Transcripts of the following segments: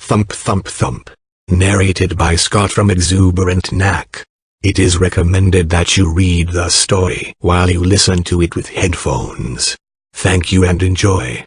Thump Thump Thump. Narrated by Scott from Exuberant Knack. It is recommended that you read the story while you listen to it with headphones. Thank you and enjoy.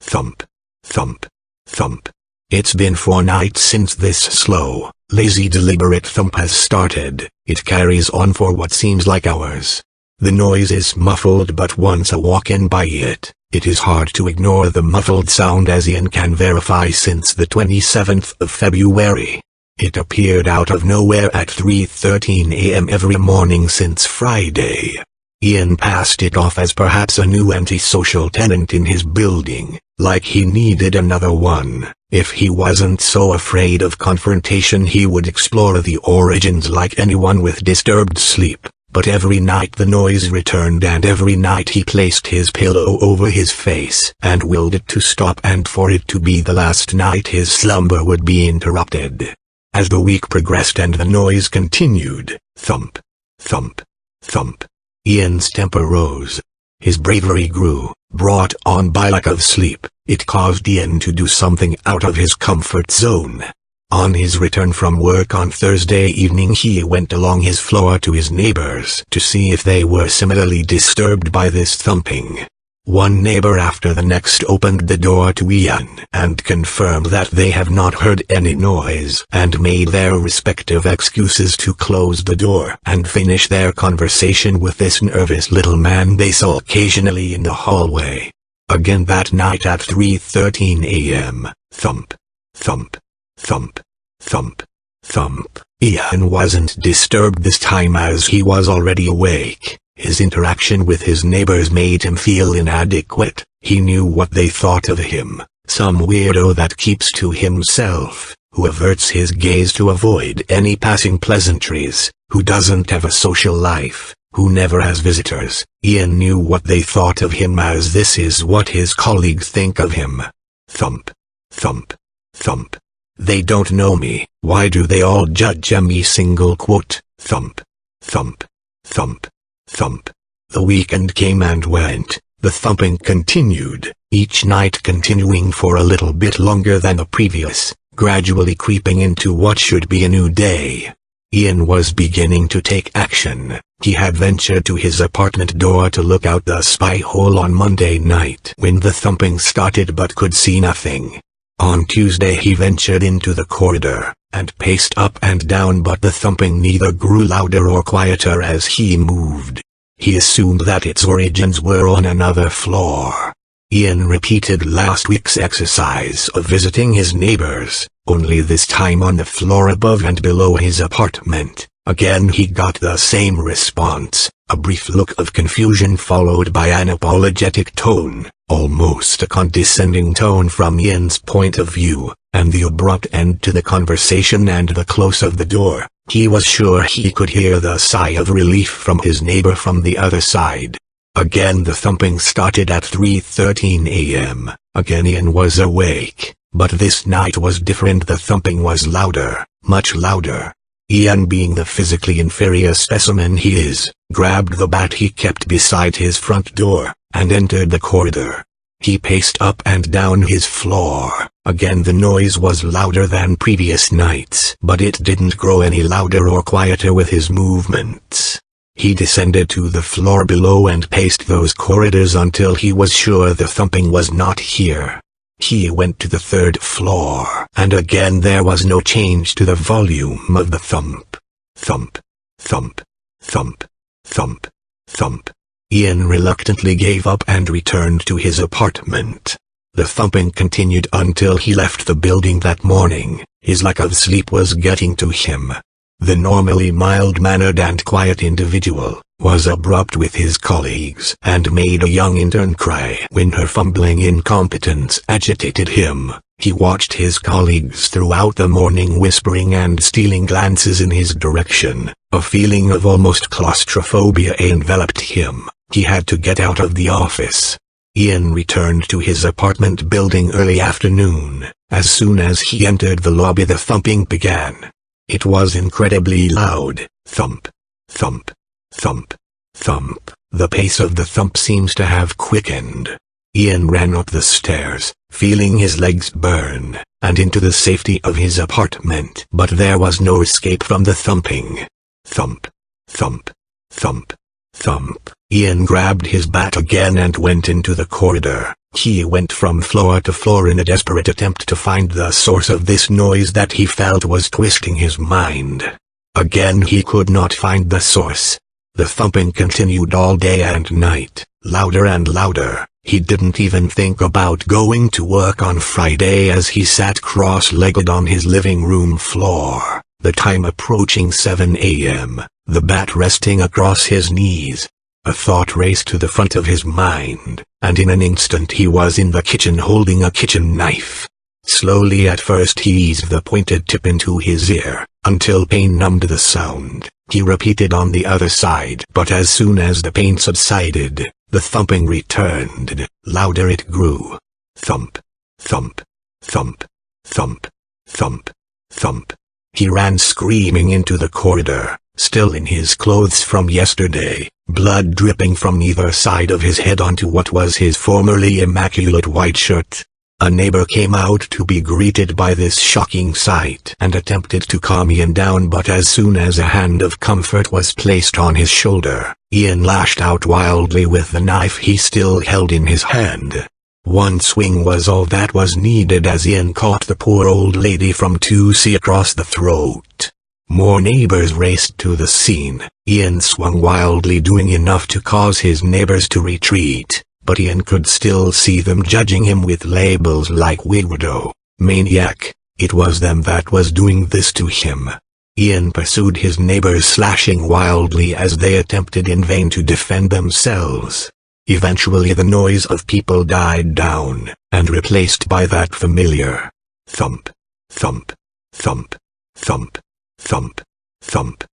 Thump, thump, thump. It's been 4 nights since this slow, lazy, deliberate thump has started. It carries on for what seems like hours. The noise is muffled, but once I walk in by it, it is hard to ignore the muffled sound, as Ian can verify since the 27th of February. It appeared out of nowhere at 3:13 a.m. every morning since Friday. Ian passed it off as perhaps a new antisocial tenant in his building, like he needed another one. If he wasn't so afraid of confrontation, he would explore the origins like anyone with disturbed sleep. But every night the noise returned, and every night he placed his pillow over his face and willed it to stop, and for it to be the last night his slumber would be interrupted. As the week progressed and the noise continued, thump, thump, thump, Ian's temper rose. His bravery grew, brought on by lack of sleep. It caused Ian to do something out of his comfort zone. On his return from work on Thursday evening, he went along his floor to his neighbors to see if they were similarly disturbed by this thumping. One neighbor after the next opened the door to Ian and confirmed that they have not heard any noise, and made their respective excuses to close the door and finish their conversation with this nervous little man they saw occasionally in the hallway. Again that night at 3:13 a.m., thump, thump, thump, thump, thump. Ian wasn't disturbed this time, as he was already awake. His interaction with his neighbors made him feel inadequate. He knew what they thought of him, some weirdo that keeps to himself, who averts his gaze to avoid any passing pleasantries, who doesn't have a social life, who never has visitors. Ian knew what they thought of him, as this is what his colleagues think of him. Thump, thump, thump. They don't know me, why do they all judge me? Single quote. Thump, thump, thump, thump. The weekend came and went. The thumping continued, each night continuing for a little bit longer than the previous, gradually creeping into what should be a new day. Ian was beginning to take action. He had ventured to his apartment door to look out the spy hole on Monday night when the thumping started, but could see nothing. On Tuesday he ventured into the corridor and paced up and down, but the thumping neither grew louder or quieter as he moved. He assumed that its origins were on another floor. Ian repeated last week's exercise of visiting his neighbors, only this time on the floor above and below his apartment. Again he got the same response, a brief look of confusion followed by an apologetic tone, almost a condescending tone from Ian's point of view, and the abrupt end to the conversation and the close of the door. He was sure he could hear the sigh of relief from his neighbor from the other side. Again the thumping started at 3:13 a.m. Again Ian was awake, but this night was different. The thumping was louder, much louder. Ian, being the physically inferior specimen he is, grabbed the bat he kept beside his front door, and entered the corridor. He paced up and down his floor. Again the noise was louder than previous nights, but it didn't grow any louder or quieter with his movements. He descended to the floor below and paced those corridors until he was sure the thumping was not here. He went to the 3rd floor, and again there was no change to the volume of the thump. Thump, thump, thump, thump, thump. Ian reluctantly gave up and returned to his apartment. The thumping continued until he left the building that morning. His lack of sleep was getting to him. The normally mild-mannered and quiet individual was abrupt with his colleagues and made a young intern cry when her fumbling incompetence agitated him. He watched his colleagues throughout the morning, whispering and stealing glances in his direction. A feeling of almost claustrophobia enveloped him. He had to get out of the office. Ian returned to his apartment building early afternoon. As soon as he entered the lobby, the thumping began. It was incredibly loud. Thump, thump, thump, thump. The pace of the thump seems to have quickened. Ian ran up the stairs, feeling his legs burn, and into the safety of his apartment. But there was no escape from the thumping. Thump, thump, thump, thump. Ian grabbed his bat again and went into the corridor. He went from floor to floor in a desperate attempt to find the source of this noise that he felt was twisting his mind. Again he could not find the source. The thumping continued all day and night, louder and louder. He didn't even think about going to work on Friday as he sat cross-legged on his living room floor, the time approaching 7 a.m., the bat resting across his knees. A thought raced to the front of his mind, and in an instant he was in the kitchen holding a kitchen knife. Slowly at first he eased the pointed tip into his ear, until pain numbed the sound. He repeated on the other side, but as soon as the pain subsided, the thumping returned. Louder it grew. Thump, thump, thump, thump, thump, thump. He ran screaming into the corridor, still in his clothes from yesterday, blood dripping from either side of his head onto what was his formerly immaculate white shirt. A neighbor came out to be greeted by this shocking sight and attempted to calm Ian down, but as soon as a hand of comfort was placed on his shoulder, Ian lashed out wildly with the knife he still held in his hand. One swing was all that was needed as Ian caught the poor old lady from 2C across the throat. More neighbors raced to the scene. Ian swung wildly, doing enough to cause his neighbors to retreat. But Ian could still see them judging him with labels like weirdo, maniac. It was them that was doing this to him. Ian pursued his neighbors, slashing wildly as they attempted in vain to defend themselves. Eventually the noise of people died down, and replaced by that familiar thump, thump, thump, thump, thump, thump.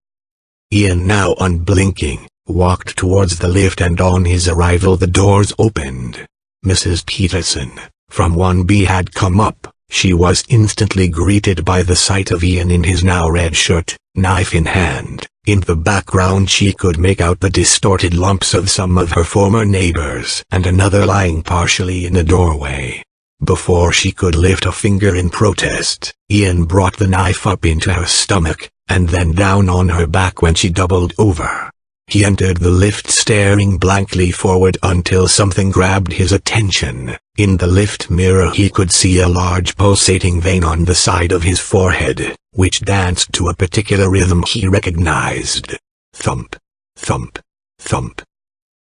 Ian, now unblinking, walked towards the lift, and on his arrival the doors opened. Mrs. Peterson, from 1B, had come up. She was instantly greeted by the sight of Ian in his now red shirt, knife in hand. In the background she could make out the distorted lumps of some of her former neighbors, and another lying partially in the doorway. Before she could lift a finger in protest, Ian brought the knife up into her stomach, and then down on her back when she doubled over. He entered the lift staring blankly forward until something grabbed his attention. In the lift mirror he could see a large pulsating vein on the side of his forehead, which danced to a particular rhythm he recognized. Thump, thump, thump,